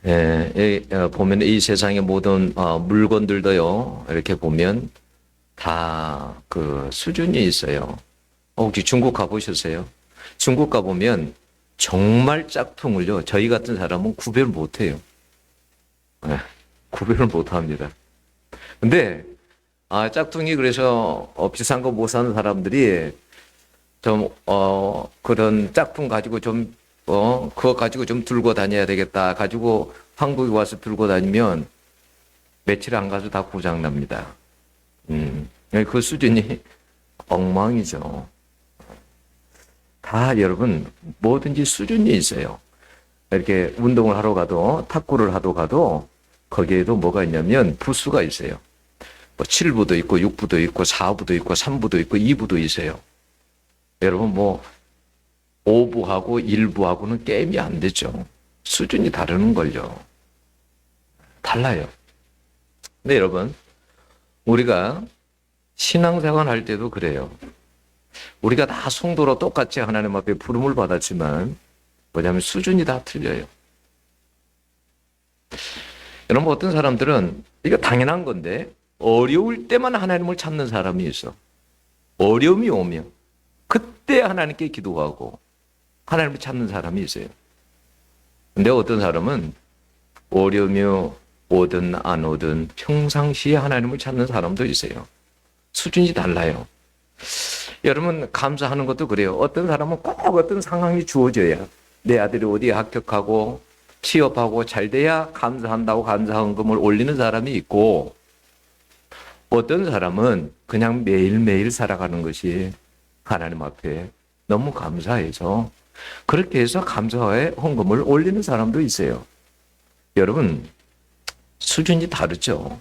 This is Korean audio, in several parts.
보면 이 세상의 모든 물건들도요, 이렇게 보면 다 그 수준이 있어요. 혹시 중국 가보셨어요? 중국 가보면 정말 짝퉁을요, 저희 같은 사람은 구별 못해요. 예, 구별을 못합니다. 근데 짝퉁이 그래서 비싼 거 못 사는 사람들이 좀 그런 짝퉁 가지고 좀 그거 가지고 좀 들고 다녀야 되겠다 가지고 한국에 와서 들고 다니면 며칠 안 가서 다 고장 납니다. 그 수준이 엉망이죠. 다 여러분 뭐든지 수준이 있어요. 이렇게 운동을 하러 가도 탁구를 하러 가도 거기에도 뭐가 있냐면 부수가 있어요. 뭐 7부도 있고 6부도 있고 4부도 있고 3부도 있고 2부도 있어요. 여러분 뭐 5부하고 1부하고는 게임이 안 되죠. 수준이 다르는 걸요. 달라요. 근데 여러분 우리가 신앙생활 할 때도 그래요. 우리가 다 성도로 똑같이 하나님 앞에 부름을 받았지만 뭐냐면 수준이 다 틀려요. 여러분 어떤 사람들은 이거 당연한 건데 어려울 때만 하나님을 찾는 사람이 있어. 어려움이 오면 그때 하나님께 기도하고 하나님을 찾는 사람이 있어요. 근데 어떤 사람은 어려움이 오든 안 오든 평상시에 하나님을 찾는 사람도 있어요. 수준이 달라요. 여러분 감사하는 것도 그래요. 어떤 사람은 꼭 어떤 상황이 주어져야 내 아들이 어디에 합격하고 취업하고 잘 돼야 감사한다고 감사헌금을 올리는 사람이 있고 어떤 사람은 그냥 매일매일 살아가는 것이 하나님 앞에 너무 감사해서 그렇게 해서 감사의 헌금을 올리는 사람도 있어요. 여러분 수준이 다르죠.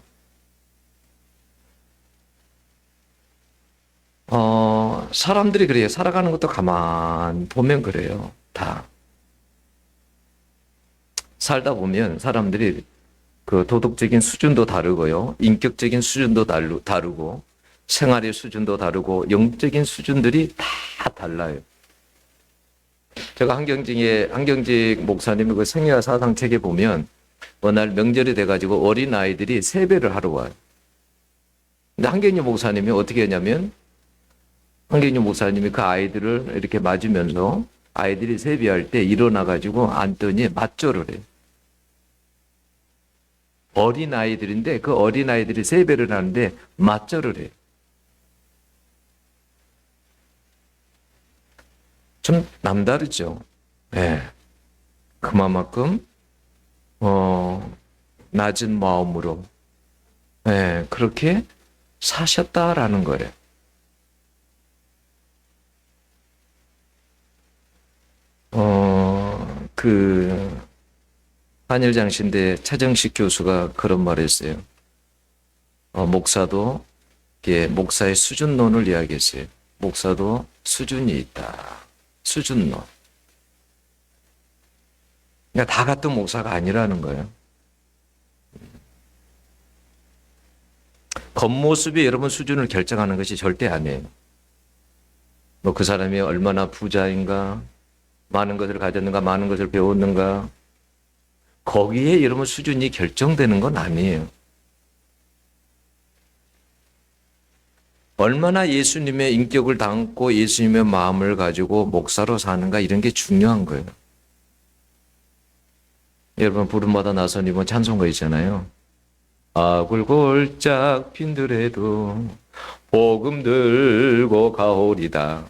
사람들이 그래요. 살아가는 것도 가만 보면 그래요. 다. 살다 보면 사람들이 그 도덕적인 수준도 다르고요. 인격적인 수준도 다르고, 생활의 수준도 다르고, 영적인 수준들이 다 달라요. 제가 한경직 목사님의 그 생애와 사상 책에 보면, 어느 날 명절이 돼가지고 어린아이들이 세배를 하러 와요. 근데 한경직 목사님이 어떻게 했냐면, 한경직 목사님이 그 아이들을 이렇게 맞으면서 아이들이 세배할 때 일어나가지고 앉더니 맞절을 해요. 어린아이들인데 그 어린아이들이 세배를 하는데 맞절을 해요. 좀 남다르죠. 네. 그만큼 낮은 마음으로 네, 그렇게 사셨다라는 거예요. 그 한일장신대 차정식 교수가 그런 말을 했어요. 목사도 목사의 수준론을 이야기했어요. 목사도 수준이 있다. 수준론. 그러니까 다 같은 목사가 아니라는 거예요. 겉모습이 여러분 수준을 결정하는 것이 절대 아니에요. 뭐 그 사람이 얼마나 부자인가, 많은 것을 가졌는가, 많은 것을 배웠는가, 거기에 여러분 수준이 결정되는 건 아니에요. 얼마나 예수님의 인격을 담고 예수님의 마음을 가지고 목사로 사는가 이런 게 중요한 거예요. 여러분 부름받아 나선 이번 찬송가 있잖아요. 악을 골짝 핀들에도 복음 들고 가오리다.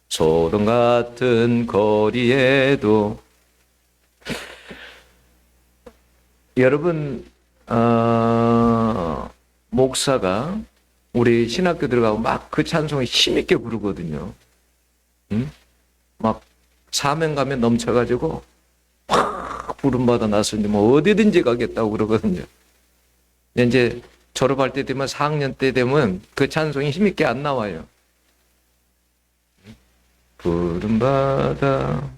소돔 같은 거리에도 여러분 목사가 우리 신학교 들어가고 막 그 찬송을 힘있게 부르거든요. 응? 막 사명감에 넘쳐가지고 확 부름받아 나서니 뭐 어디든지 가겠다고 그러거든요. 이제 졸업할 때 되면 4학년 때 되면 그 찬송이 힘있게 안 나와요. 부름받아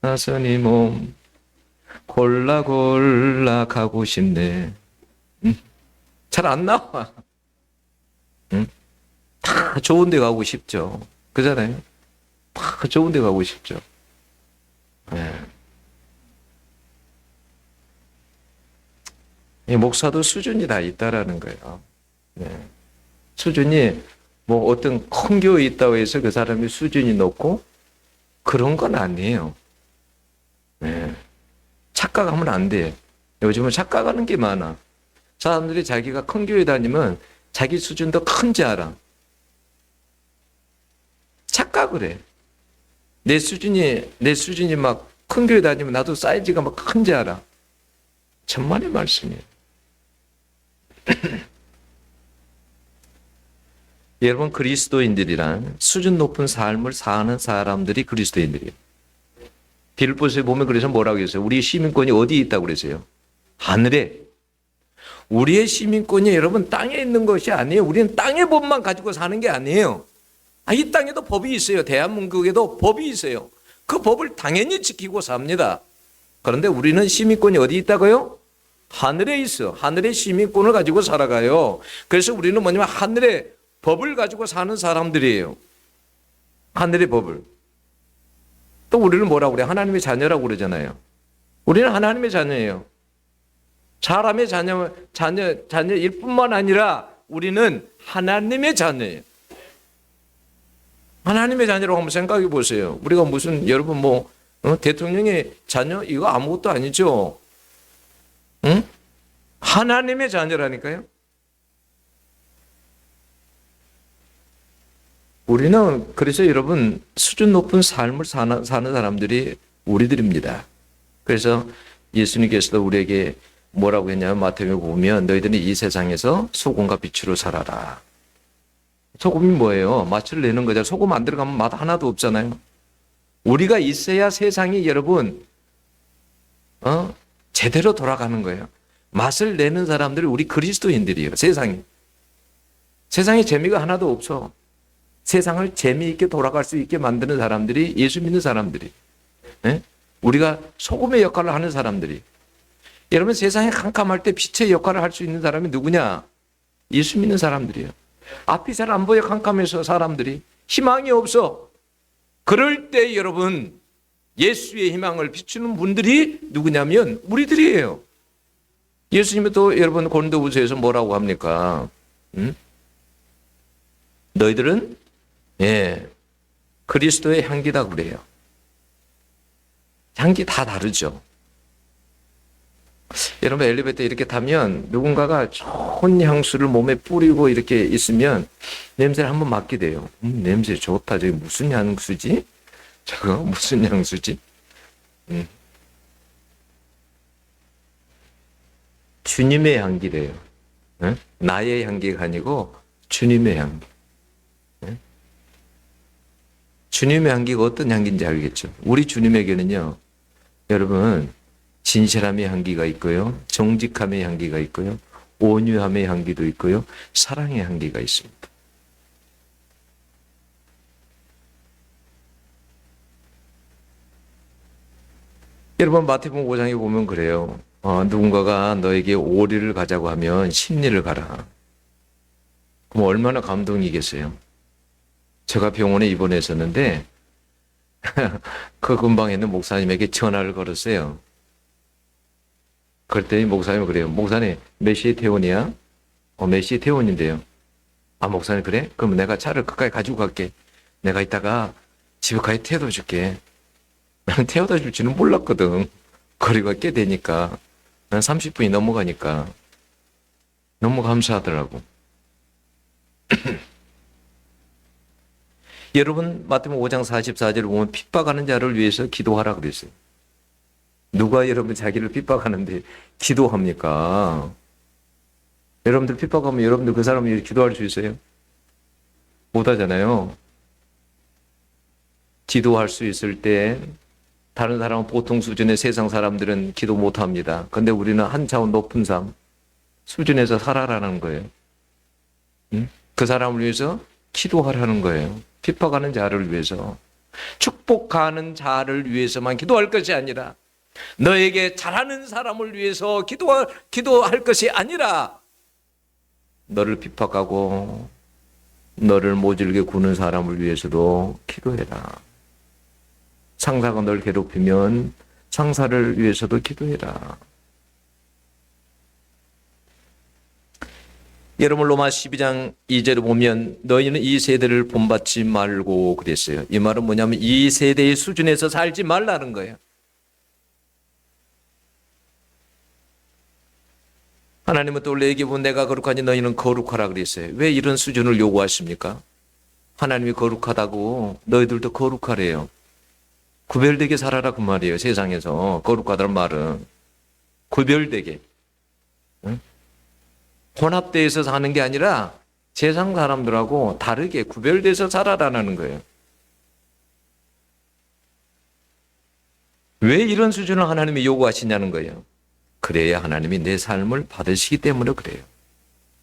나서니 몸 골라 가고 싶네. 잘 안 나와. 응? 다 좋은 데 가고 싶죠. 그잖아요. 다 좋은 데 가고 싶죠. 네. 이 목사도 수준이 다 있다라는 거예요. 네. 수준이 뭐 어떤 큰 교회 있다고 해서 그 사람이 수준이 높고 그런 건 아니에요. 네. 착각하면 안 돼. 요즘은 착각하는 게 많아. 사람들이 자기가 큰 교회 다니면 자기 수준도 큰지 알아. 착각을 해. 내 수준이 막 큰 교회 다니면 나도 사이즈가 막 큰지 알아. 천만의 말씀이에요. 여러분, 그리스도인들이란 수준 높은 삶을 사는 사람들이 그리스도인들이에요. 빌립보서에 보면 그래서 뭐라고 했어요? 우리 시민권이 어디에 있다고 그랬어요? 하늘에. 우리의 시민권이 여러분 땅에 있는 것이 아니에요. 우리는 땅의 법만 가지고 사는 게 아니에요. 이 땅에도 법이 있어요. 대한민국에도 법이 있어요. 그 법을 당연히 지키고 삽니다. 그런데 우리는 시민권이 어디 있다고요? 하늘에 있어. 하늘의 시민권을 가지고 살아가요. 그래서 우리는 뭐냐면 하늘의 법을 가지고 사는 사람들이에요. 하늘의 법을. 또 우리는 뭐라고 그래요? 하나님의 자녀라고 그러잖아요. 우리는 하나님의 자녀예요. 사람의 자녀일 뿐만 아니라 우리는 하나님의 자녀예요. 하나님의 자녀라고 한번 생각해 보세요. 우리가 무슨 여러분 대통령의 자녀 이거 아무것도 아니죠. 응? 하나님의 자녀라니까요. 우리는 그래서 여러분 수준 높은 삶을 사는 사람들이 우리들입니다. 그래서 예수님께서도 우리에게 뭐라고 했냐면 마태복음에 보면 너희들은 이 세상에서 소금과 빛으로 살아라. 소금이 뭐예요? 맛을 내는 거잖아요. 소금 안 들어가면 맛 하나도 없잖아요. 우리가 있어야 세상이 여러분 제대로 돌아가는 거예요. 맛을 내는 사람들이 우리 그리스도인들이에요. 세상에 재미가 하나도 없어. 세상을 재미있게 돌아갈 수 있게 만드는 사람들이 예수 믿는 사람들이. 네? 우리가 소금의 역할을 하는 사람들이. 여러분 세상에 캄캄할 때 빛의 역할을 할 수 있는 사람이 누구냐? 예수 믿는 사람들이에요. 앞이 잘 안 보여 캄캄해서 사람들이 희망이 없어. 그럴 때 여러분 예수의 희망을 비추는 분들이 누구냐면 우리들이에요. 예수님이 또 여러분 고린도후서에서 뭐라고 합니까? 너희들은 그리스도의 향기다 그래요. 향기 다 다르죠. 여러분 엘리베이터 이렇게 타면 누군가가 좋은 향수를 몸에 뿌리고 이렇게 있으면 냄새를 한번 맡게 돼요. 냄새 좋다. 저게 무슨 향수지? 저거 무슨 향수지? 주님의 향기래요. 나의 향기가 아니고 주님의 향기. 주님의 향기가 어떤 향기인지 알겠죠? 우리 주님에게는요, 여러분, 진실함의 향기가 있고요, 정직함의 향기가 있고요, 온유함의 향기도 있고요, 사랑의 향기가 있습니다. 여러분, 마태복음 5장에 보면 그래요. 누군가가 너에게 오리를 가자고 하면 십리를 가라. 그럼 얼마나 감동이겠어요? 제가 병원에 입원했었는데 그 근방에 있는 목사님에게 전화를 걸었어요. 그랬더니 목사님이 그래요. 목사님 몇 시에 퇴원이야? 몇 시에 퇴원인데요. 목사님 그래? 그럼 내가 차를 끝까지 가지고 갈게. 내가 이따가 집에까지 태워다 줄게. 나는 태워다 줄지는 몰랐거든. 거리가 꽤 되니까. 난 30분이 넘어가니까. 너무 감사하더라고. 여러분 마태복음 5장 44절을 보면 핍박하는 자를 위해서 기도하라 그랬어요. 누가 여러분 자기를 핍박하는데 기도합니까? 여러분들 핍박하면 여러분들 그 사람을 위해 기도할 수 있어요? 못하잖아요. 기도할 수 있을 때 다른 사람은 보통 수준의 세상 사람들은 기도 못합니다. 그런데 우리는 한 차원 높은 삶 수준에서 살아라는 거예요. 그 사람을 위해서 기도하라는 거예요. 핍박하는 자를 위해서, 축복하는 자를 위해서만 기도할 것이 아니라 너에게 잘하는 사람을 위해서 기도할 것이 아니라 너를 핍박하고 너를 모질게 구는 사람을 위해서도 기도해라. 상사가 널 괴롭히면 상사를 위해서도 기도해라. 여러분 로마 12장 2절을 보면 너희는 이 세대를 본받지 말고 그랬어요. 이 말은 뭐냐면 이 세대의 수준에서 살지 말라는 거예요. 하나님은 또 원래 얘기해 보면 내가 거룩하니 너희는 거룩하라 그랬어요. 왜 이런 수준을 요구하십니까? 하나님이 거룩하다고 너희들도 거룩하래요. 구별되게 살아라 그 말이에요. 세상에서 거룩하다는 말은 구별되게, 응? 혼합돼서 사는 게 아니라 세상 사람들하고 다르게 구별돼서 살아라는 거예요. 왜 이런 수준을 하나님이 요구하시냐는 거예요. 그래야 하나님이 내 삶을 받으시기 때문에 그래요.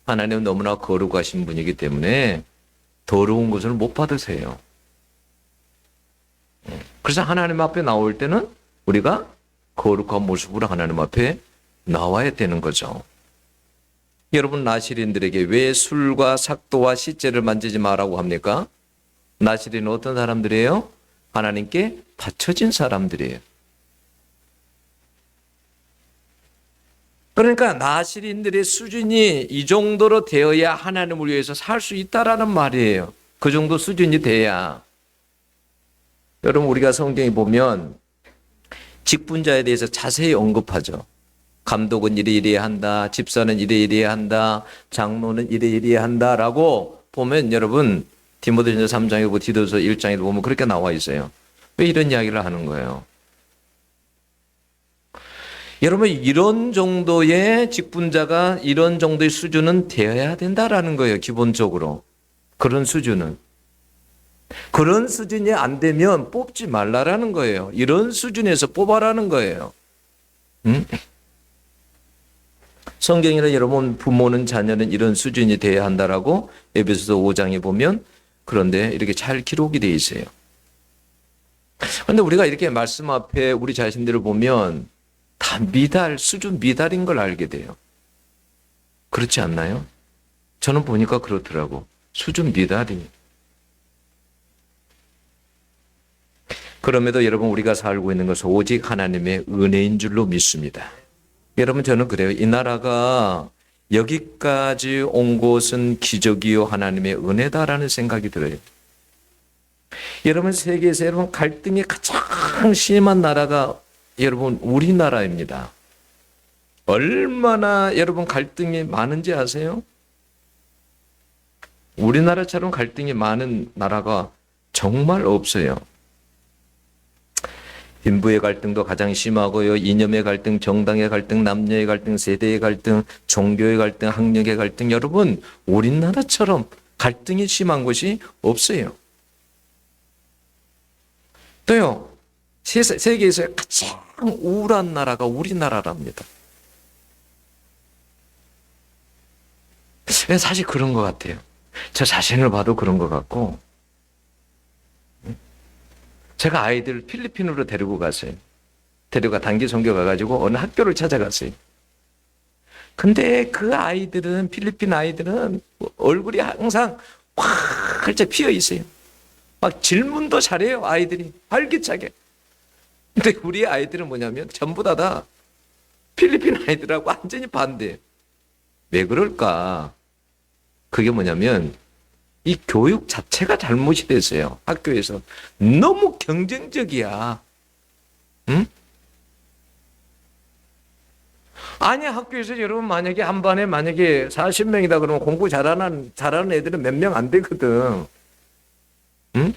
하나님은 너무나 거룩하신 분이기 때문에 더러운 것을 못 받으세요. 그래서 하나님 앞에 나올 때는 우리가 거룩한 모습으로 하나님 앞에 나와야 되는 거죠. 여러분 나시린들에게 왜 술과 삭도와 시체를 만지지 마라고 합니까? 나시린은 어떤 사람들이에요? 하나님께 바쳐진 사람들이에요. 그러니까 나시린들의 수준이 이 정도로 되어야 하나님을 위해서 살 수 있다라는 말이에요. 그 정도 수준이 돼야. 여러분 우리가 성경에 보면 직분자에 대해서 자세히 언급하죠. 감독은 이래 한다. 집사는 이래 한다. 장로는 이래 한다라고 보면 여러분 디모데전서 3장에 보고 디도서 1장에 보면 그렇게 나와 있어요. 왜 이런 이야기를 하는 거예요? 여러분 이런 정도의 직분자가 이런 정도의 수준은 되어야 된다라는 거예요. 기본적으로. 그런 수준은. 그런 수준이 안 되면 뽑지 말라라는 거예요. 이런 수준에서 뽑아라는 거예요. 응? 성경이나 여러분 부모는 자녀는 이런 수준이 돼야 한다라고 에베소서 5장에 보면 그런데 이렇게 잘 기록이 되어 있어요. 그런데 우리가 이렇게 말씀 앞에 우리 자신들을 보면 다 수준 미달인 걸 알게 돼요. 그렇지 않나요? 저는 보니까 그렇더라고. 수준 미달이. 그럼에도 여러분 우리가 살고 있는 것은 오직 하나님의 은혜인 줄로 믿습니다. 여러분 저는 그래요. 이 나라가 여기까지 온 것은 기적이요 하나님의 은혜다라는 생각이 들어요. 여러분 세계에서 여러분 갈등이 가장 심한 나라가 여러분 우리나라입니다. 얼마나 여러분 갈등이 많은지 아세요? 우리나라처럼 갈등이 많은 나라가 정말 없어요. 빈부의 갈등도 가장 심하고요. 이념의 갈등, 정당의 갈등, 남녀의 갈등, 세대의 갈등, 종교의 갈등, 학력의 갈등. 여러분 우리나라처럼 갈등이 심한 곳이 없어요. 또요. 세계에서 가장 우울한 나라가 우리나라랍니다. 사실 그런 것 같아요. 저 자신을 봐도 그런 것 같고 제가 아이들 필리핀으로 데리고 갔어요. 데려가 단기 선교 가가지고 어느 학교를 찾아갔어요. 근데 그 아이들은 필리핀 아이들은 얼굴이 항상 활짝 피어 있어요. 막 질문도 잘해요. 아이들이 활기차게. 근데 우리 아이들은 뭐냐면 전부 다 필리핀 아이들하고 완전히 반대예요. 왜 그럴까? 그게 뭐냐면 이 교육 자체가 잘못이 됐어요. 학교에서. 너무 경쟁적이야. 응? 아니 학교에서 여러분 만약에 한 반에 만약에 40명이다 그러면 공부 잘하는 애들은 몇 명 안 되거든. 응?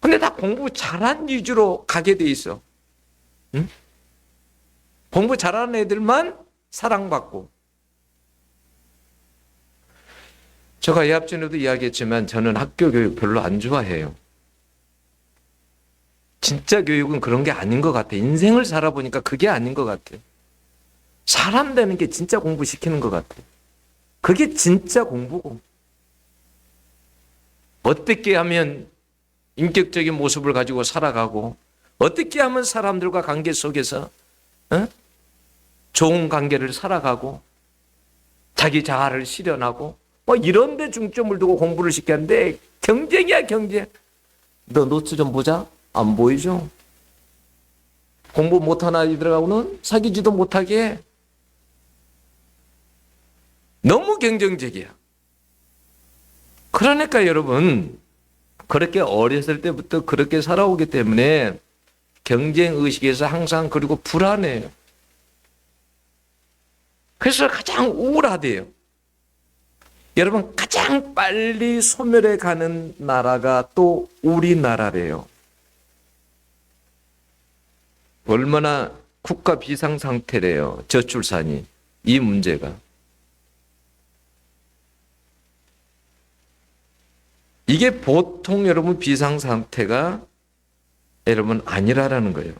근데 다 공부 잘한 위주로 가게 돼 있어. 응? 공부 잘하는 애들만 사랑받고. 제가 예합 전에도 이야기했지만 저는 학교 교육 별로 안 좋아해요. 진짜 교육은 그런 게 아닌 것 같아. 인생을 살아보니까 그게 아닌 것 같아. 사람 되는 게 진짜 공부시키는 것 같아. 그게 진짜 공부고. 어떻게 하면 인격적인 모습을 가지고 살아가고 어떻게 하면 사람들과 관계 속에서 좋은 관계를 살아가고 자기 자아를 실현하고 이런 데 중점을 두고 공부를 시켰는데 경쟁이야 경쟁. 너 노트 좀 보자. 안 보이죠? 공부 못하는 아이들하고는 사귀지도 못하게 해. 너무 경쟁적이야. 그러니까 여러분, 그렇게 어렸을 때부터 그렇게 살아오기 때문에 경쟁의식에서 항상 그리고 불안해요. 그래서 가장 우울하대요. 여러분, 가장 빨리 소멸해 가는 나라가 또 우리나라래요. 얼마나 국가 비상 상태래요. 저출산이. 이 문제가. 이게 보통 여러분 비상 상태가 여러분 아니라라는 거예요.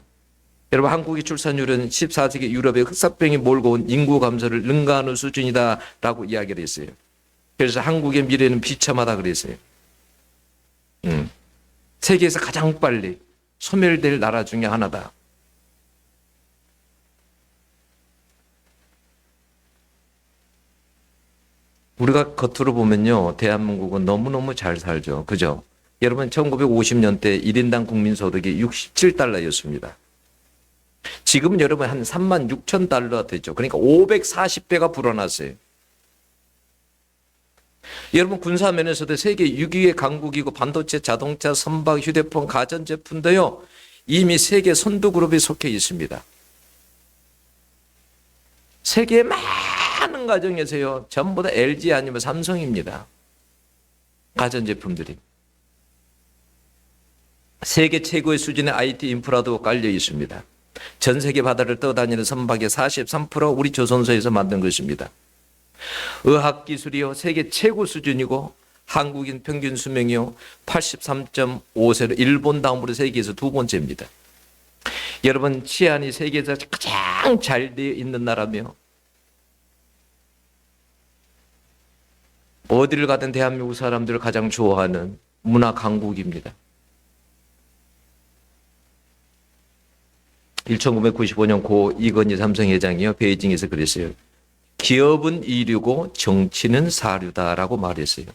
여러분 한국의 출산율은 14세기 유럽의 흑사병이 몰고 온 인구 감소를 능가하는 수준이다라고 이야기를 했어요. 그래서 한국의 미래는 비참하다 그랬어요. 세계에서 가장 빨리 소멸될 나라 중에 하나다. 우리가 겉으로 보면요, 대한민국은 너무너무 잘 살죠. 그죠? 여러분 1950년대 1인당 국민소득이 67달러였습니다. 지금 여러분 한 3만 6천 달러 되죠. 그러니까 540배가 불어났어요. 여러분 군사면에서도 세계 6위의 강국이고 반도체, 자동차, 선박, 휴대폰, 가전제품도요. 이미 세계 선두그룹에 속해 있습니다. 세계의 많은 가정에서요. 전부 다 LG 아니면 삼성입니다. 가전제품들이. 세계 최고의 수준의 IT 인프라도 깔려 있습니다. 전 세계 바다를 떠다니는 선박의 43% 우리 조선소에서 만든 것입니다. 의학기술이요 세계 최고 수준이고 한국인 평균 수명이요 83.5세로 일본 다음으로 세계에서 두 번째입니다. 여러분 치안이 세계에서 가장 잘 되어 있는 나라며 어디를 가든 대한민국 사람들을 가장 좋아하는 문화 강국입니다. 1995년 고 이건희 삼성 회장이요 베이징에서 그랬어요. 기업은 이류고 정치는 사류다라고 말했어요.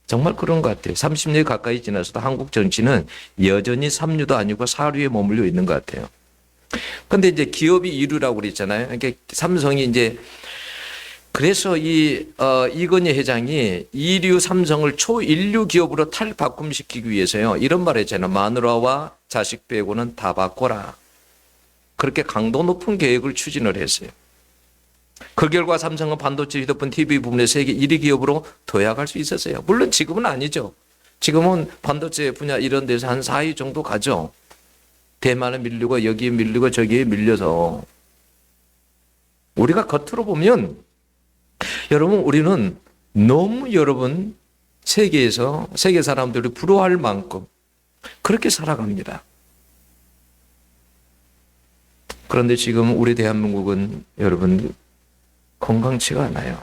정말 그런 것 같아요. 30년 가까이 지나서도 한국 정치는 여전히 삼류도 아니고 사류에 머물러 있는 것 같아요. 근데 이제 기업이 이류라고 그랬잖아요. 그러니까 삼성이 이제 그래서 이건희 회장이 이류 삼성을 초인류 기업으로 탈바꿈시키기 위해서요. 이런 말 했잖아요. 마누라와 자식 빼고는 다 바꿔라. 그렇게 강도 높은 계획을 추진을 했어요. 그 결과 삼성은 반도체, 휴대폰, TV 부문의 세계 1위 기업으로 도약할 수 있었어요. 물론 지금은 아니죠. 지금은 반도체 분야 이런 데서 한 4위 정도 가죠. 대만에 밀리고 여기에 밀리고 저기에 밀려서. 우리가 겉으로 보면 여러분 우리는 너무 여러분 세계에서 세계 사람들이 부러워할 만큼 그렇게 살아갑니다. 그런데 지금 우리 대한민국은 여러분 건강치가 않아요.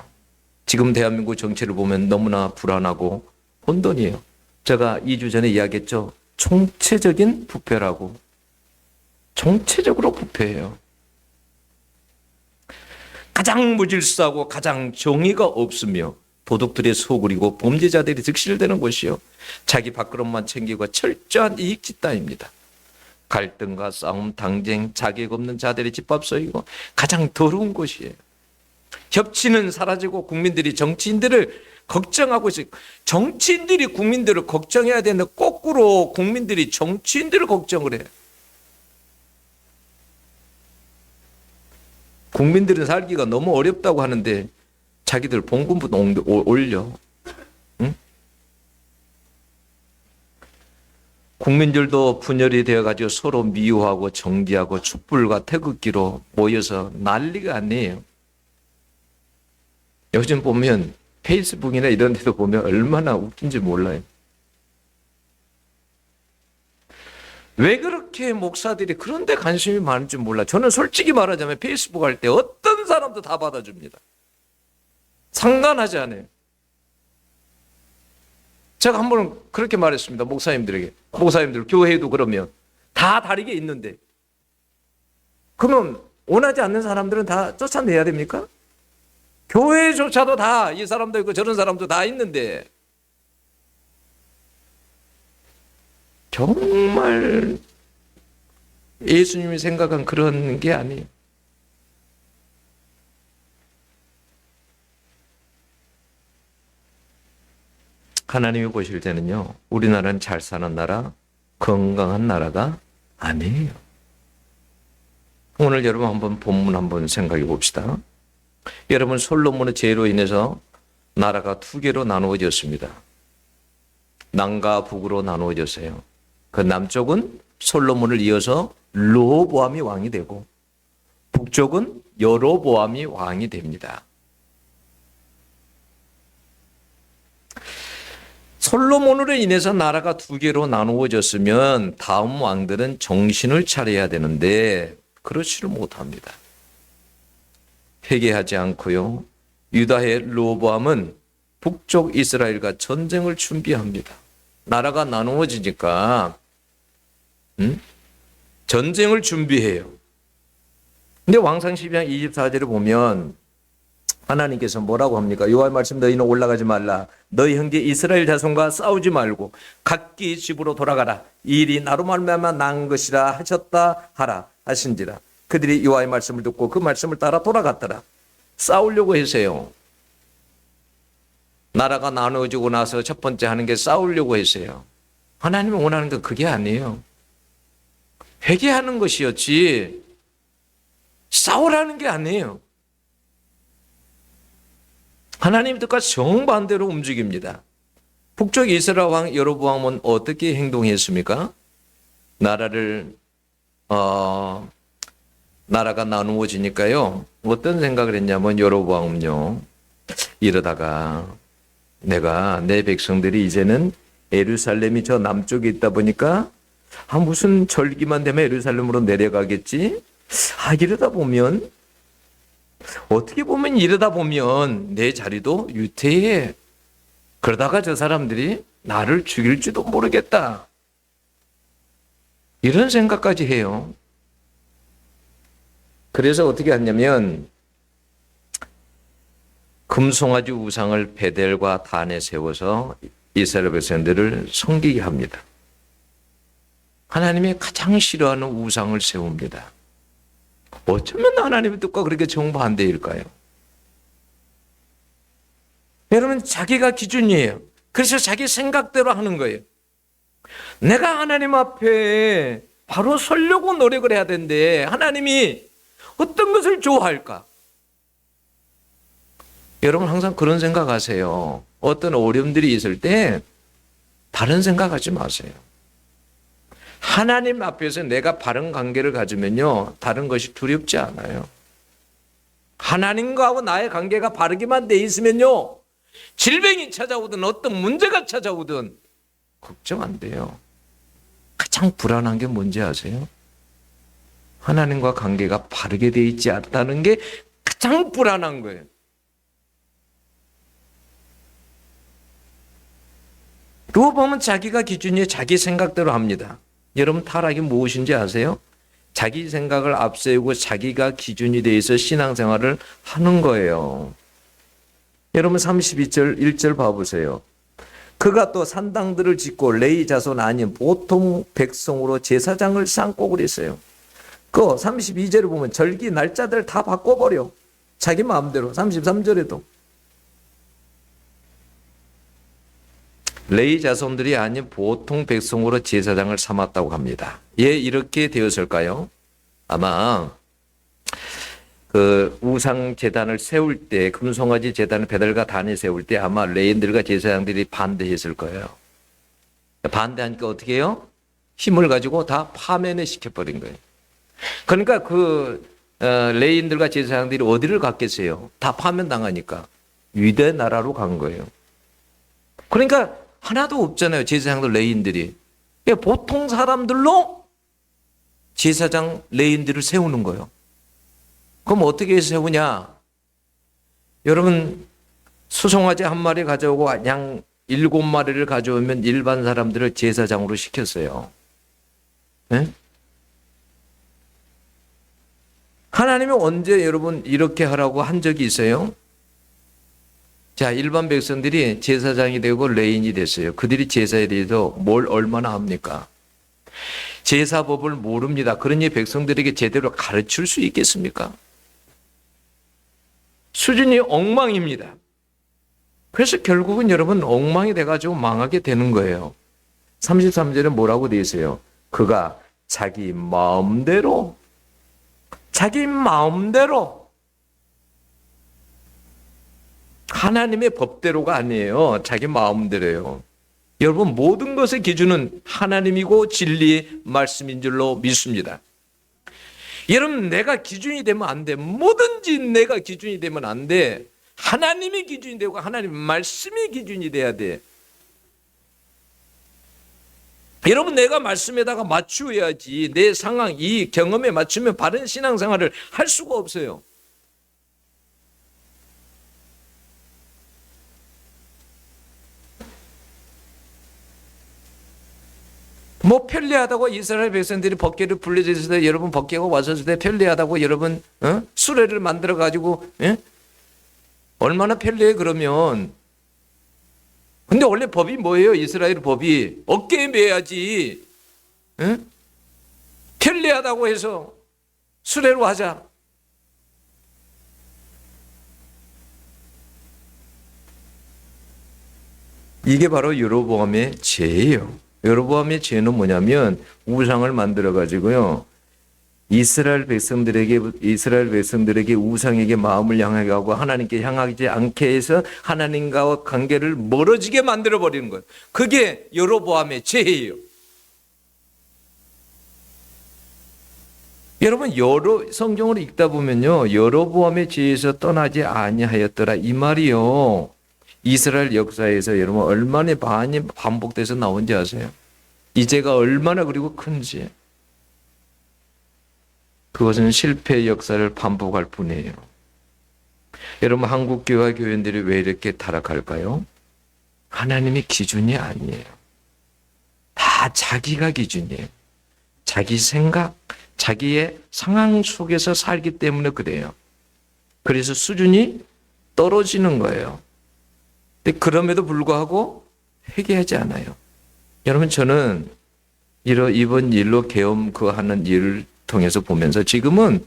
지금 대한민국 정치를 보면 너무나 불안하고 혼돈이에요. 제가 2주 전에 이야기했죠. 총체적인 부패라고. 총체적으로 부패해요. 가장 무질서하고 가장 정의가 없으며 도둑들의 소굴이고 범죄자들이 득실되는 곳이요. 자기 밥그릇만 챙기고 철저한 이익 집단입니다. 갈등과 싸움, 당쟁, 자격 없는 자들의 집밥소이고 가장 더러운 곳이에요. 협치는 사라지고 국민들이 정치인들을 걱정하고 있어요. 정치인들이 국민들을 걱정해야 되는데 거꾸로 국민들이 정치인들을 걱정을 해요. 국민들은 살기가 너무 어렵다고 하는데 자기들 봉급도 올려. 응? 국민들도 분열이 되어가지고 서로 미워하고 정죄하고 촛불과 태극기로 모여서 난리가 아니에요. 요즘 보면 페이스북이나 이런 데도 보면 얼마나 웃긴지 몰라요. 왜 그렇게 목사들이 그런 데 관심이 많은지 몰라요. 저는 솔직히 말하자면 페이스북 할 때 어떤 사람도 다 받아줍니다. 상관하지 않아요. 제가 한 번은 그렇게 말했습니다. 목사님들에게. 목사님들 교회에도 그러면 다 다르게 있는데 그러면 원하지 않는 사람들은 다 쫓아내야 됩니까? 교회조차도 다 이 사람도 있고 저런 사람도 다 있는데 정말 예수님이 생각한 그런 게 아니에요. 하나님이 보실 때는요, 우리나라는 잘 사는 나라, 건강한 나라가 아니에요. 오늘 여러분 한번 본문 한번 생각해 봅시다. 여러분, 솔로몬의 죄로 인해서 나라가 두 개로 나누어졌습니다. 남과 북으로 나누어졌어요. 그 남쪽은 솔로몬을 이어서 르호보암이 왕이 되고, 북쪽은 여로보암이 왕이 됩니다. 솔로몬으로 인해서 나라가 두 개로 나누어졌으면 다음 왕들은 정신을 차려야 되는데 그렇지를 못합니다. 회개하지 않고요. 유다의 르호보암은 북쪽 이스라엘과 전쟁을 준비합니다. 나라가 나누어지니까 전쟁을 준비해요. 근데 왕상 12장 24절을 보면 하나님께서 뭐라고 합니까? 여호와의 말씀, 너희는 올라가지 말라. 너희 형제 이스라엘 자손과 싸우지 말고 각기 집으로 돌아가라. 이 일이 나로 말미암아 난 것이라 하셨다 하라 하신지라. 그들이 여호와의 말씀을 듣고 그 말씀을 따라 돌아갔더라. 싸우려고 했어요. 나라가 나누어지고 나서 첫 번째 하는 게 싸우려고 했어요. 하나님이 원하는 건 그게 아니에요. 회개하는 것이었지 싸우라는 게 아니에요. 하나님 뜻과 정반대로 움직입니다. 북쪽 이스라엘 왕 여로보암은 어떻게 행동했습니까? 나라가 나누어지니까요. 어떤 생각을 했냐면 여로보암은요. 이러다가 내가 내 백성들이 이제는 예루살렘이 저 남쪽에 있다 보니까 무슨 절기만 되면 예루살렘으로 내려가겠지? 이러다 보면 어떻게 보면 이러다 보면 내 자리도 유태해. 그러다가 저 사람들이 나를 죽일지도 모르겠다. 이런 생각까지 해요. 그래서 어떻게 하냐면 금송아지 우상을 베델과 단에 세워서 이스라엘 백성들을 섬기게 합니다. 하나님이 가장 싫어하는 우상을 세웁니다. 어쩌면 하나님의 뜻과 그렇게 정반대일까요? 여러분, 자기가 기준이에요. 그래서 자기 생각대로 하는 거예요. 내가 하나님 앞에 바로 서려고 노력을 해야 되는데 하나님이 어떤 것을 좋아할까? 여러분 항상 그런 생각하세요. 어떤 어려움들이 있을 때 다른 생각하지 마세요. 하나님 앞에서 내가 바른 관계를 가지면요, 다른 것이 두렵지 않아요. 하나님과 나의 관계가 바르게만 돼 있으면요, 질병이 찾아오든 어떤 문제가 찾아오든 걱정 안 돼요. 가장 불안한 게 뭔지 아세요? 하나님과 관계가 바르게 돼 있지 않다는 게 가장 불안한 거예요. 르호보암은 자기가 기준이 자기 생각대로 합니다. 여러분, 타락이 무엇인지 아세요? 자기 생각을 앞세우고 자기가 기준이 돼 있어 신앙생활을 하는 거예요. 여러분 32절 1절 봐보세요. 그가 또 산당들을 짓고 레위 자손 아닌 보통 백성으로 제사장을 삼고 그랬어요. 그 32절을 보면 절기 날짜들 다 바꿔버려. 자기 마음대로. 33절에도 레위 자손들이 아닌 보통 백성으로 제사장을 삼았다고 합니다. 예, 이렇게 되었을까요? 아마 그 우상 제단을 세울 때, 금송아지 제단을 베델과 단에 세울 때 아마 레위인들과 제사장들이 반대했을 거예요. 반대하니까 어떻게 해요? 힘을 가지고 다 파면을 시켜버린 거예요. 그러니까 레위인들과 제사장들이 어디를 갔겠어요? 다 파면당하니까 유대 나라로 간 거예요. 그러니까 하나도 없잖아요. 제사장들 레위인들이. 보통 사람들로 제사장 레위인들을 세우는 거예요. 그럼 어떻게 세우냐? 여러분, 수송아지 한 마리 가져오고 양 7마리를 가져오면 일반 사람들을 제사장으로 시켰어요. 네? 하나님이 언제 여러분 이렇게 하라고 한 적이 있어요? 자, 일반 백성들이 제사장이 되고 레인이 됐어요. 그들이 제사에 대해서 뭘 얼마나 합니까? 제사법을 모릅니다. 그러니 백성들에게 제대로 가르칠 수 있겠습니까? 수준이 엉망입니다. 그래서 결국은 여러분 엉망이 돼가지고 망하게 되는 거예요. 33절에 뭐라고 되어 있어요? 그가 자기 마음대로 하나님의 법대로가 아니에요. 자기 마음대로예요. 여러분 모든 것의 기준은 하나님이고 진리의 말씀인 줄로 믿습니다. 여러분 내가 기준이 되면 안 돼. 뭐든지 내가 기준이 되면 안 돼. 하나님이 기준이 되고 하나님 말씀이 기준이 돼야 돼. 여러분 내가 말씀에다가 맞추어야지. 내 상황, 이 경험에 맞추면 바른 신앙생활을 할 수가 없어요. 뭐 편리하다고 이스라엘 백성들이 법궤를 불려줬을 때 여러분 법궤가 왔었을 때 편리하다고 여러분 수레를 만들어 가지고 얼마나 편리해 그러면. 근데 원래 법이 뭐예요? 이스라엘 법이 어깨에 매야지. 편리하다고 해서 수레로 하자. 이게 바로 여로보암의 죄예요. 여로보암의 죄는 뭐냐면 우상을 만들어 가지고요. 이스라엘 백성들에게 우상에게 마음을 향하게 하고 하나님께 향하지 않게 해서 하나님과 관계를 멀어지게 만들어 버리는 거예요. 그게 여로보암의 죄예요. 여러분 성경을 읽다 보면요. 여로보암의 죄에서 떠나지 아니하였더라 이 말이요. 이스라엘 역사에서 여러분 얼마나 많이 반복돼서 나온지 아세요? 이 죄가 얼마나 그리고 큰지. 그것은 실패의 역사를 반복할 뿐이에요. 여러분 한국 교회 교인들이 왜 이렇게 타락할까요? 하나님의 기준이 아니에요. 다 자기가 기준이에요. 자기 생각, 자기의 상황 속에서 살기 때문에 그래요. 그래서 수준이 떨어지는 거예요. 근데 그럼에도 불구하고 회개하지 않아요. 여러분 저는 이번 일로 계엄 하는 일을 통해서 보면서 지금은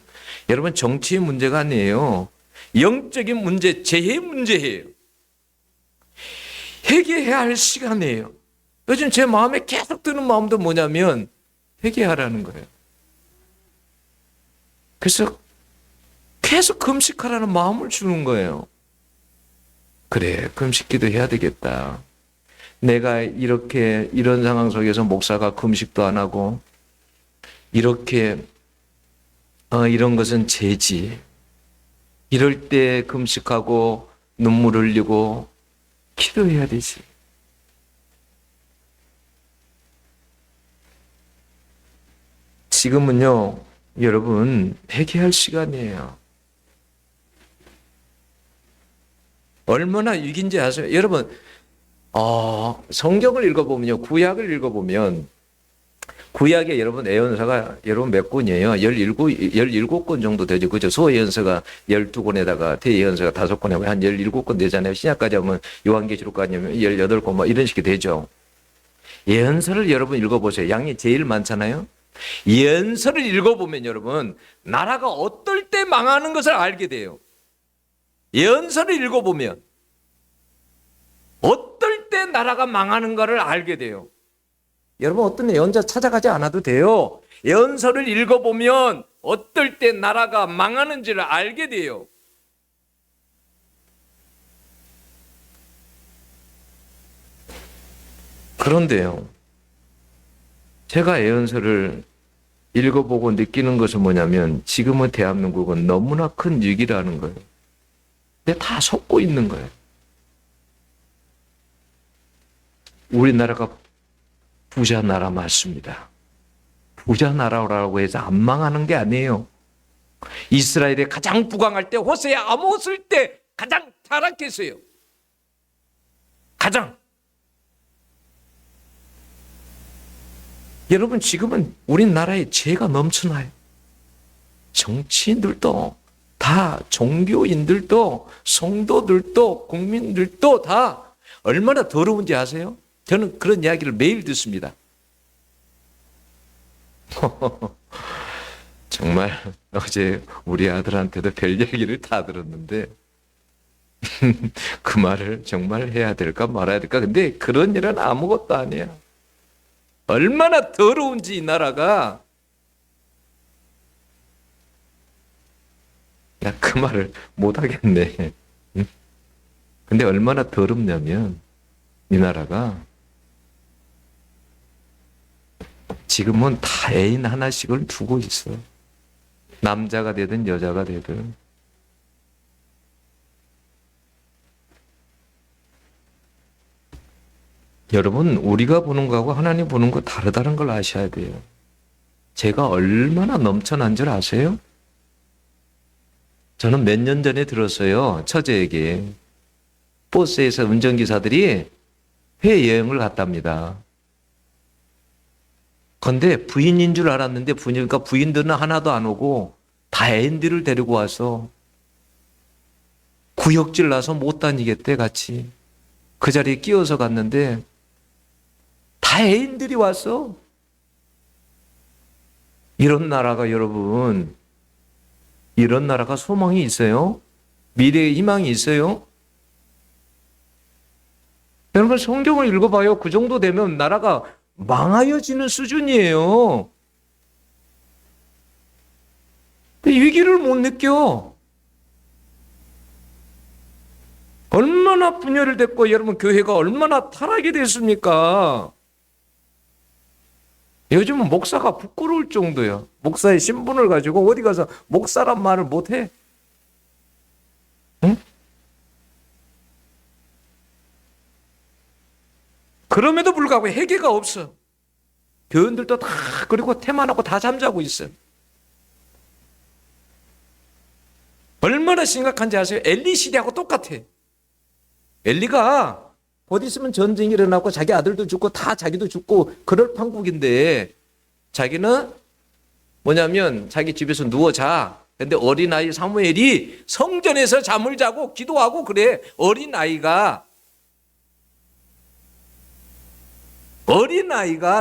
여러분 정치의 문제가 아니에요. 영적인 문제, 죄의 문제예요. 회개해야 할 시간이에요. 요즘 제 마음에 계속 드는 마음도 뭐냐면 회개하라는 거예요. 그래서 계속 금식하라는 마음을 주는 거예요. 그래, 금식기도 해야 되겠다. 내가 이런 상황 속에서 목사가 금식도 안 하고 이렇게 이런 것은 죄지. 이럴 때 금식하고 눈물 흘리고 기도해야 되지. 지금은요, 여러분 회개할 시간이에요. 얼마나 위기인지 아세요? 여러분 성경을 읽어보면요, 구약을 읽어보면 구약에 여러분 예언서가 여러분 몇 권이에요? 17권 정도 되죠. 그죠? 소예언서가 12권에다가 대예언서가 5권에 한 17권 되잖아요. 신약까지 하면 요한계시록까지 하면 18권 뭐 이런 식이 되죠. 예언서를 여러분 읽어보세요. 양이 제일 많잖아요. 예언서를 읽어보면 여러분 나라가 어떨 때 망하는 것을 알게 돼요. 예언서를 읽어보면 어떨 때 나라가 망하는가를 알게 돼요. 여러분 어떤 예언자 찾아가지 않아도 돼요. 예언서를 읽어보면 어떨 때 나라가 망하는지를 알게 돼요. 그런데요, 제가 예언서를 읽어보고 느끼는 것은 뭐냐면 지금의 대한민국은 너무나 큰 위기라는 거예요. 근데 다 속고 있는 거예요. 우리나라가 부자 나라 맞습니다. 부자 나라라고 해서 안 망하는 게 아니에요. 이스라엘이 가장 부강할 때 호세아 아모스일 때 가장 타락했어요. 가장. 여러분 지금은 우리나라에 죄가 넘쳐나요. 정치인들도 다 종교인들도 성도들도 국민들도 다 얼마나 더러운지 아세요? 저는 그런 이야기를 매일 듣습니다. 정말 어제 우리 아들한테도 별 얘기를 다 들었는데 그 말을 정말 해야 될까 말아야 될까? 근데 그런 일은 아무것도 아니야. 얼마나 더러운지 이 나라가. 야, 그 말을 못 하겠네. 응? 근데 얼마나 더럽냐면 이 나라가 지금은 다 애인 하나씩을 두고 있어. 남자가 되든 여자가 되든. 여러분, 우리가 보는 거하고 하나님 보는 거 다르다는 걸 아셔야 돼요. 제가 얼마나 넘쳐난 줄 아세요? 저는 몇 년 전에 들었어요. 처제에게. 버스에서 운전기사들이 해외여행을 갔답니다. 근데 부인인 줄 알았는데 그러니까 부인들은 하나도 안 오고 다 애인들을 데리고 와서 구역질 나서 못 다니겠대 같이. 그 자리에 끼어서 갔는데 다 애인들이 왔어. 이런 나라가 여러분, 이런 나라가 소망이 있어요? 미래의 희망이 있어요? 여러분 성경을 읽어봐요. 그 정도 되면 나라가 망하여지는 수준이에요. 위기를 못 느껴. 얼마나 분열을 됐고 여러분 교회가 얼마나 타락이 됐습니까? 요즘은 목사가 부끄러울 정도야. 목사의 신분을 가지고 어디 가서 목사란 말을 못해. 응? 그럼에도 불구하고 회개가 없어. 교인들도 다 그리고 태만하고 다 잠자고 있어. 얼마나 심각한지 아세요? 엘리 시대하고 똑같아. 엘리가 곧 있으면 전쟁이 일어나고 자기 아들도 죽고 다 자기도 죽고 그럴 판국인데 자기는 뭐냐면 자기 집에서 누워 자. 근데 어린아이 사무엘이 성전에서 잠을 자고 기도하고 그래. 어린아이가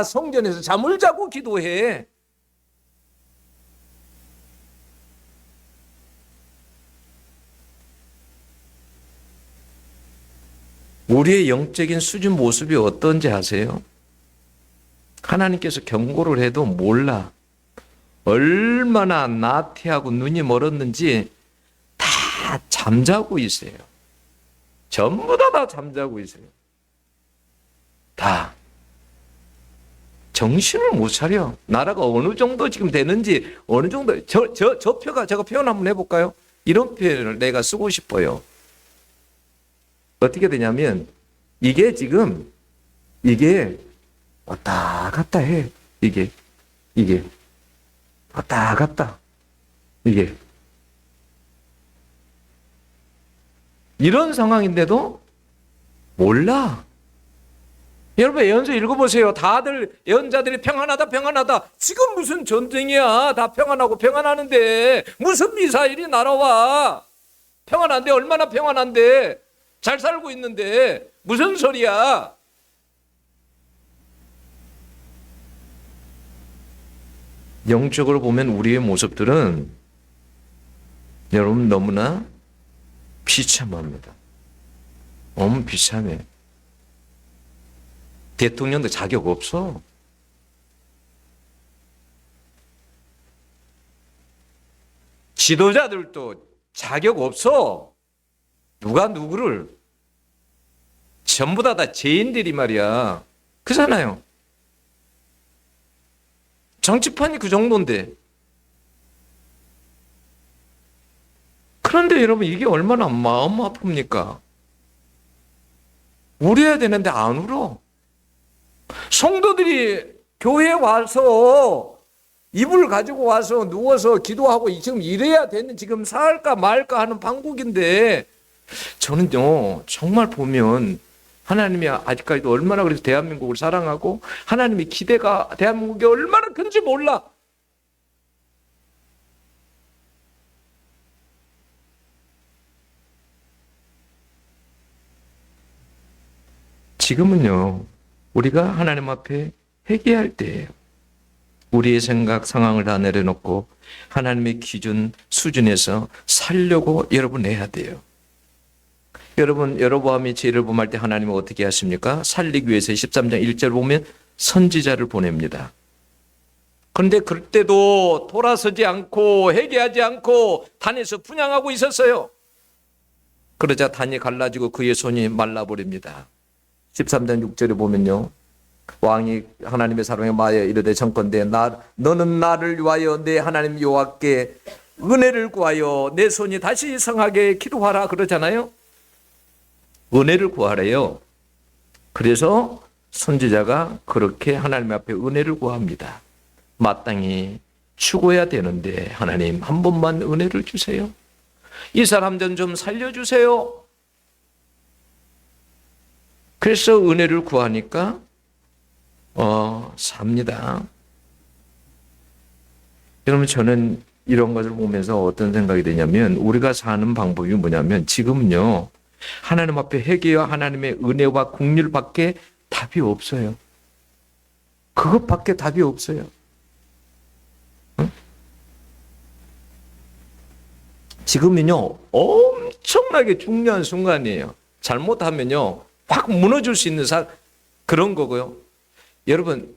성전에서 잠을 자고 기도해. 우리의 영적인 수준 모습이 어떤지 아세요? 하나님께서 경고를 해도 몰라. 얼마나 나태하고 눈이 멀었는지 다 잠자고 있어요. 전부 다 잠자고 있어요. 다. 정신을 못 차려. 나라가 어느 정도 지금 되는지, 어느 정도, 제가 표현 한번 해볼까요? 이런 표현을 내가 쓰고 싶어요. 어떻게 되냐면, 이게 왔다 갔다 해. 이게. 왔다 갔다. 이게. 이런 상황인데도 몰라. 여러분 예언서 읽어보세요. 다들 예언자들이 평안하다. 지금 무슨 전쟁이야. 다 평안하고 평안하는데 무슨 미사일이 날아와. 평안한데 얼마나 평안한데 잘 살고 있는데 무슨 소리야. 영적으로 보면 우리의 모습들은 여러분 너무나 비참합니다. 너무 비참해. 대통령도 자격 없어. 지도자들도 자격 없어. 누가 누구를. 전부 다 죄인들이 말이야. 그잖아요. 정치판이 그 정도인데. 그런데 여러분 이게 얼마나 마음 아픕니까? 울어야 되는데 안 울어. 성도들이 교회에 와서 이불 가지고 와서 누워서 기도하고 지금 이래야 되는 지금 살까 말까 하는 판국인데 저는요 정말 보면 하나님이 아직까지도 얼마나 그래서 대한민국을 사랑하고 하나님의 기대가 대한민국에 얼마나 큰지 몰라. 지금은요 우리가 하나님 앞에 회개할 때예요. 우리의 생각 상황을 다 내려놓고 하나님의 기준 수준에서 살려고 여러분 해야 돼요. 여러분, 여로보암이 죄를 범할 때 하나님은 어떻게 하십니까? 살리기 위해서 13장 1절 보면 선지자를 보냅니다. 그런데 그때도 돌아서지 않고 회개하지 않고 단에서 분향하고 있었어요. 그러자 단이 갈라지고 그의 손이 말라버립니다. 13장 6절에 보면요. 왕이 하나님의 사람에게 말하여 이르되 정컨대 너는 나를 위하여 내 하나님 여호와께 은혜를 구하여 내 손이 다시 성하게 기도하라 그러잖아요. 은혜를 구하래요. 그래서 선지자가 그렇게 하나님 앞에 은혜를 구합니다. 마땅히 죽어야 되는데 하나님 한 번만 은혜를 주세요. 이 사람들은 좀 살려주세요. 그래서 은혜를 구하니까 삽니다. 여러분, 저는 이런 것을 보면서 어떤 생각이 드냐면 우리가 사는 방법이 뭐냐면 지금은요. 하나님 앞에 회개와 하나님의 은혜와 긍휼밖에 답이 없어요. 그것밖에 답이 없어요. 응? 지금은요. 엄청나게 중요한 순간이에요. 잘못하면요. 확 무너질 수 있는 그런 거고요. 여러분,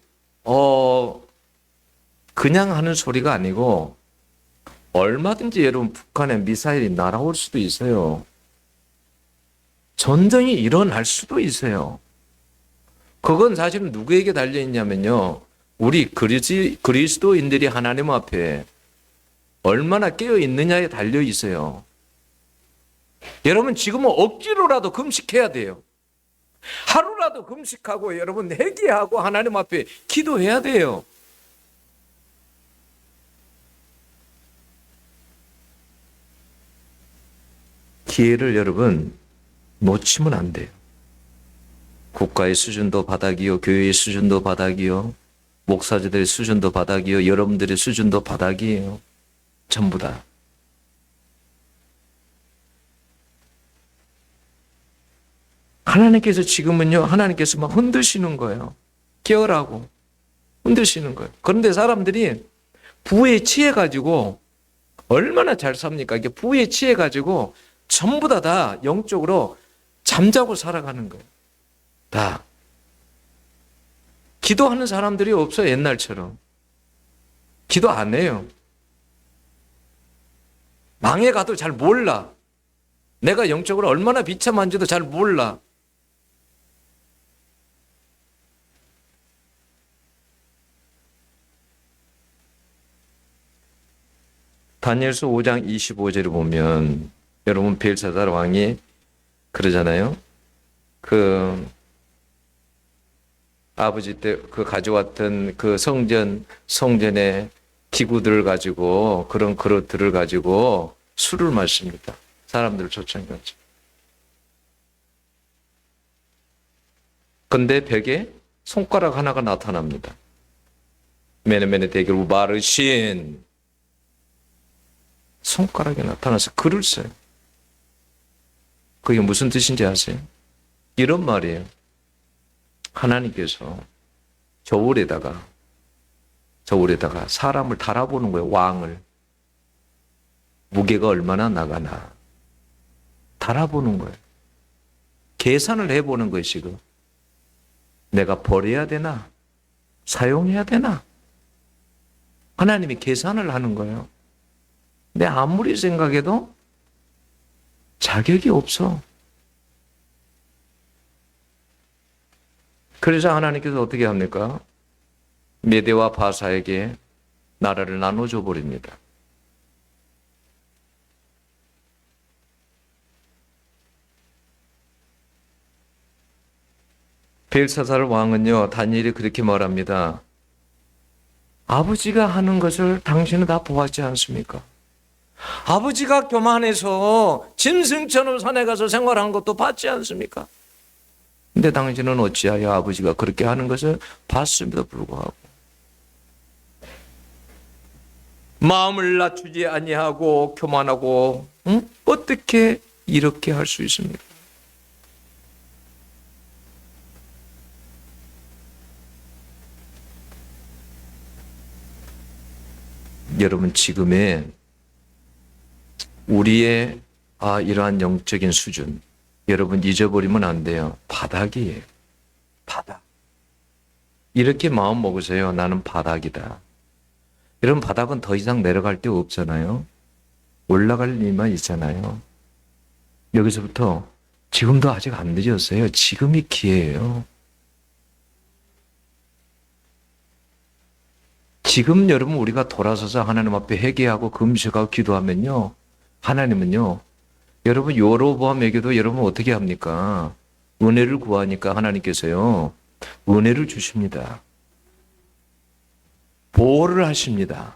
그냥 하는 소리가 아니고 얼마든지 여러분 북한에 미사일이 날아올 수도 있어요. 전쟁이 일어날 수도 있어요. 그건 사실은 누구에게 달려있냐면요. 우리 그리스도인들이 하나님 앞에 얼마나 깨어있느냐에 달려있어요. 여러분 지금은 억지로라도 금식해야 돼요. 하루라도 금식하고 여러분 회개하고 하나님 앞에 기도해야 돼요. 기회를 여러분 놓치면 안 돼요. 국가의 수준도 바닥이요. 교회의 수준도 바닥이요. 목사들의 수준도 바닥이요. 여러분들의 수준도 바닥이에요. 전부 다. 하나님께서 지금은요. 하나님께서 막 흔드시는 거예요. 깨어라고. 흔드시는 거예요. 그런데 사람들이 부에 취해가지고 얼마나 잘 삽니까? 이게 부에 취해가지고 전부 다 영적으로 잠자고 살아가는 거예요. 다. 기도하는 사람들이 없어요. 옛날처럼. 기도 안 해요. 망해 가도 잘 몰라. 내가 영적으로 얼마나 비참한지도 잘 몰라. 다니엘서 5장 25절을 보면 여러분 벨사살 왕이 그러잖아요. 아버지 때 가져왔던 그 성전의 기구들을 가지고 그런 그릇들을 가지고 술을 마십니다. 사람들을 초청해가지고. 근데 벽에 손가락 하나가 나타납니다. 메네메네 대결 우바르신 손가락이 나타나서 글을 써요. 그게 무슨 뜻인지 아세요? 이런 말이에요. 하나님께서 저울에다가 사람을 달아보는 거예요. 왕을. 무게가 얼마나 나가나. 달아보는 거예요. 계산을 해보는 거예요, 지금. 내가 버려야 되나? 사용해야 되나? 하나님이 계산을 하는 거예요. 근데 아무리 생각해도 자격이 없어. 그래서 하나님께서 어떻게 합니까? 메대와 바사에게 나라를 나눠줘 버립니다. 벨사살 왕은요, 다니엘이 그렇게 말합니다. 아버지가 하는 것을 당신은 다 보았지 않습니까? 아버지가 교만해서 짐승처럼 산에 가서 생활한 것도 봤지 않습니까? 근데 당신은 어찌하여 아버지가 그렇게 하는 것을 봤음에도 불구하고 마음을 낮추지 아니하고 교만하고 어떻게 이렇게 할 수 있습니까? 여러분 지금의 우리의 이러한 영적인 수준, 여러분 잊어버리면 안 돼요. 바닥이에요. 바닥. 이렇게 마음 먹으세요. 나는 바닥이다. 이런 바닥은 더 이상 내려갈 데 없잖아요. 올라갈 일만 있잖아요. 여기서부터 지금도 아직 안 늦었어요. 지금이 기회예요. 지금 여러분 우리가 돌아서서 하나님 앞에 회개하고 금식하고 기도하면요. 하나님은요. 여러분 여로보암에게도 여러분 어떻게 합니까? 은혜를 구하니까 하나님께서요. 은혜를 주십니다. 보호를 하십니다.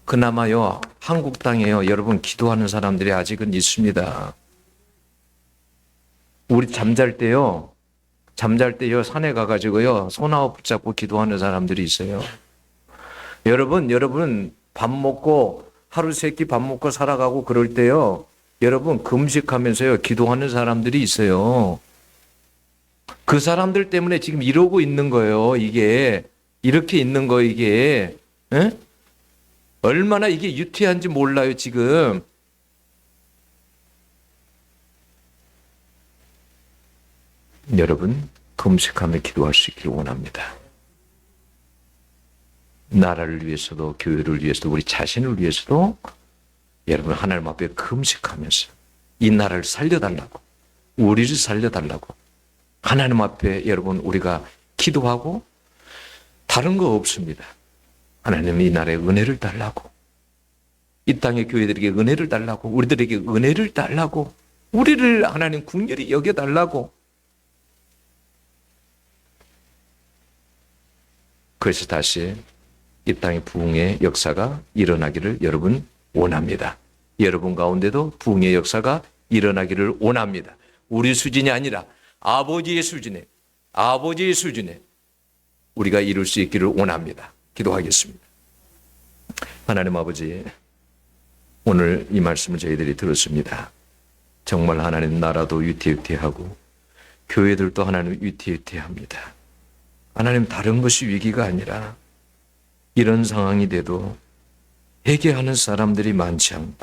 그나마요. 한국 땅에요. 여러분 기도하는 사람들이 아직은 있습니다. 우리 잠잘 때요. 산에 가가지고요. 소나무 붙잡고 기도하는 사람들이 있어요. 여러분 밥 먹고 하루 세 끼 밥 먹고 살아가고 그럴 때요. 여러분 금식하면서요. 기도하는 사람들이 있어요. 그 사람들 때문에 지금 이러고 있는 거예요. 이게 이렇게 있는 거 이게 에? 얼마나 이게 유쾌한지 몰라요. 지금 여러분 금식하며 기도할 수 있기를 원합니다. 나라를 위해서도 교회를 위해서도 우리 자신을 위해서도 여러분 하나님 앞에 금식하면서 이 나라를 살려달라고 우리를 살려달라고 하나님 앞에 여러분 우리가 기도하고 다른 거 없습니다. 하나님 이 나라에 은혜를 달라고 이 땅의 교회들에게 은혜를 달라고 우리들에게 은혜를 달라고 우리를 하나님 긍휼히 여겨달라고 그래서 다시 이 땅의 부흥의 역사가 일어나기를 여러분 원합니다. 여러분 가운데도 부흥의 역사가 일어나기를 원합니다. 우리 수준이 아니라 아버지의 수준에 우리가 이룰 수 있기를 원합니다. 기도하겠습니다. 하나님 아버지, 오늘 이 말씀을 저희들이 들었습니다. 정말 하나님 나라도 위태위태하고 교회들도 하나님 위태위태합니다. 하나님 다른 것이 위기가 아니라 이런 상황이 돼도 회개하는 사람들이 많지 않고